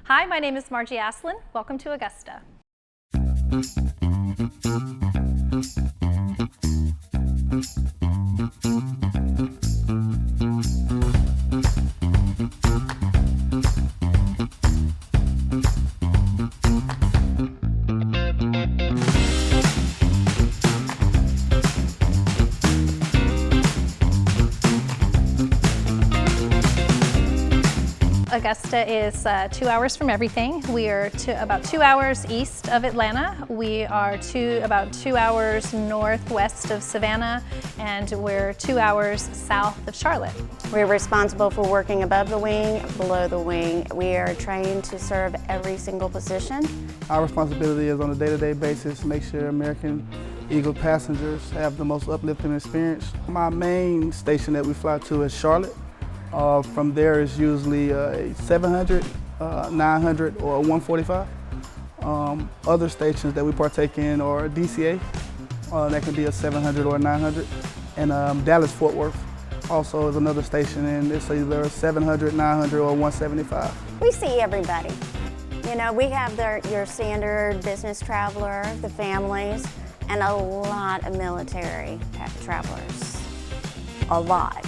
Hi, my name is Margie Aslin. Welcome to Augusta. Augusta is 2 hours from everything. We are about 2 hours east of Atlanta. We are about 2 hours northwest of Savannah, and we're 2 hours south of Charlotte. We're responsible for working above the wing, below the wing. We are trained to serve every single position. Our responsibility is on a day-to-day basis, make sure American Eagle passengers have the most uplifting experience. My main station that we fly to is Charlotte. From there is usually a 700, 900, or 145. Other stations that we partake in are DCA, that can be a 700 or a 900, and Dallas-Fort Worth also is another station, and it's either a 700, 900, or 175. We see everybody. You know, we have your standard business traveler, the families, and a lot of military travelers. A lot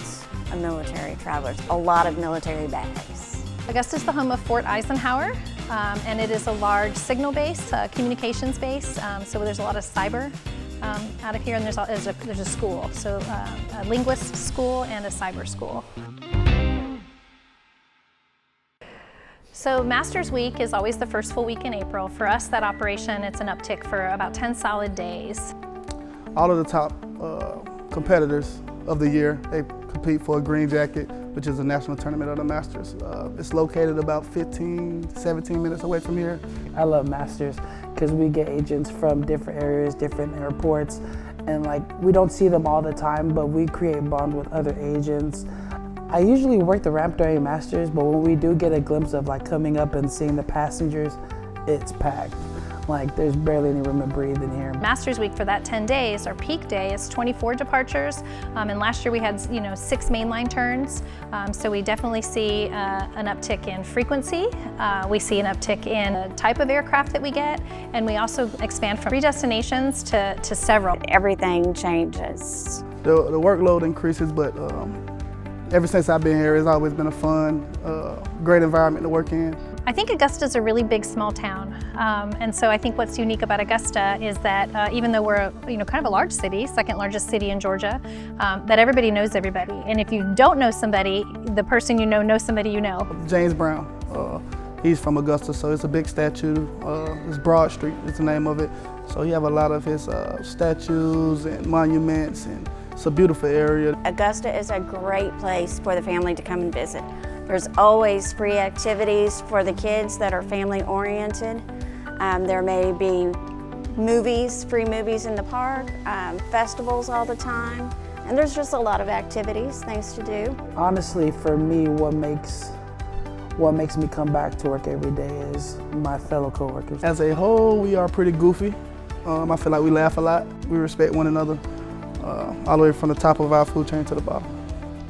of military travelers, a lot of military bags. Augusta is the home of Fort Eisenhower, and it is a large signal base, communications base, so there's a lot of cyber out of here, and there's a school, so a linguist school and a cyber school. So Masters Week is always the first full week in April. For us, that operation, it's an uptick for about 10 solid days. All of the top competitors of the year, they compete for a green jacket, which is a national tournament of the Masters. It's located about 15, 17 minutes away from here. I love Masters because we get agents from different areas, different airports, and we don't see them all the time, but we create bonds with other agents. I usually work the ramp during Masters, but when we do get a glimpse of coming up and seeing the passengers, it's packed. There's barely any room to breathe in here. Masters Week for that 10 days, our peak day is 24 departures, and last year we had 6 mainline turns, so we definitely see an uptick in frequency. We see an uptick in the type of aircraft that we get, and we also expand from 3 destinations to several. Everything changes. The workload increases, but ever since I've been here, it's always been a fun, great environment to work in. I think Augusta's a really big small town, and so I think what's unique about Augusta is that even though we're kind of a large city, second largest city in Georgia, that everybody knows everybody. And if you don't know somebody, the person you know knows somebody you know. James Brown, he's from Augusta, so it's a big statue. It's Broad Street is the name of it. So you have a lot of his statues and monuments, and it's a beautiful area. Augusta is a great place for the family to come and visit. There's always free activities for the kids that are family oriented. There may be movies, free movies in the park, festivals all the time, and there's just a lot of activities, things to do. Honestly, for me, what makes me come back to work every day is my fellow coworkers. As a whole, we are pretty goofy. I feel like we laugh a lot. We respect one another, all the way from the top of our food chain to the bottom.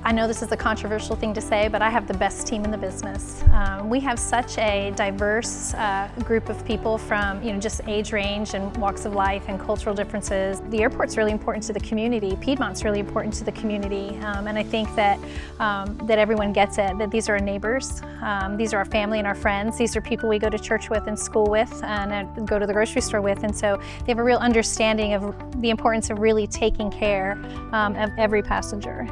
I know this is a controversial thing to say, but I have the best team in the business. We have such a diverse group of people from just age range and walks of life and cultural differences. The airport's really important to the community. Piedmont's really important to the community, and I think that that everyone gets it, that these are our neighbors, these are our family and our friends, these are people we go to church with and school with and go to the grocery store with, and so they have a real understanding of the importance of really taking care of every passenger.